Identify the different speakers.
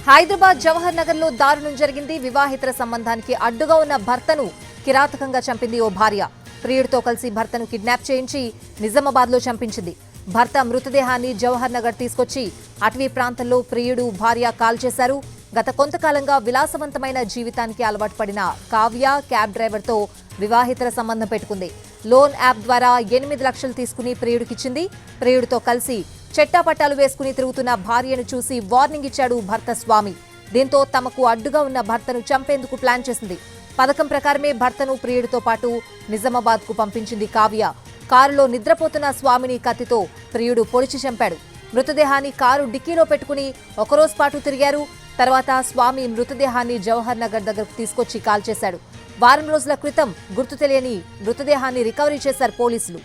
Speaker 1: హైదరాబాద్ జవహర్ నగర్ లో దారుణం జరిగింది. వివాహితర సంబంధానికి అడ్డుగా ఉన్న భర్తను కిరాతకంగా చంపింది ఓ భార్య. ప్రియుడితో కలిసి భర్తను కిడ్నాప్ చేయించి నిజామాబాద్ లో చంపించింది. భర్త మృతదేహాన్ని జవహర్ నగర్ తీసుకొచ్చి అటవీ ప్రాంతంలో ప్రియుడు భార్య కాల్చేశారు. గత కొంతకాలంగా విలాసవంతమైన జీవితానికి అలవాటు పడిన కావ్య క్యాబ్ డ్రైవర్ తో వివాహితర సంబంధం పెట్టుకుంది. లోన్ యాప్ ద్వారా 8 లక్షలు తీసుకుని ప్రియుడికిచ్చింది. ప్రియుడితో కలిసి చెట్టాపట్టాలు వేసుకుని తిరుగుతున్న భార్యను చూసి వార్నింగ్ ఇచ్చాడు భర్త స్వామి. దీంతో తమకు అడ్డుగా ఉన్న భర్తను చంపేందుకు ప్లాన్ చేసింది. పథకం ప్రకారమే భర్తను ప్రియుడితో పాటు నిజామాబాద్ కు పంపించింది కావ్య. కారులో నిద్రపోతున్న స్వామిని కత్తితో ప్రియుడు పొడిచి చంపాడు. మృతదేహాన్ని కారు డిక్కీలో పెట్టుకుని ఒకరోజు పాటు తిరిగారు. తర్వాత స్వామి మృతదేహాన్ని జవహర్ నగర్ దగ్గరకు తీసుకొచ్చి కాల్చేశాడు. వారం రోజుల క్రితం గుర్తు తెలియని మృతదేహాన్ని రికవరీ చేశారు పోలీసులు.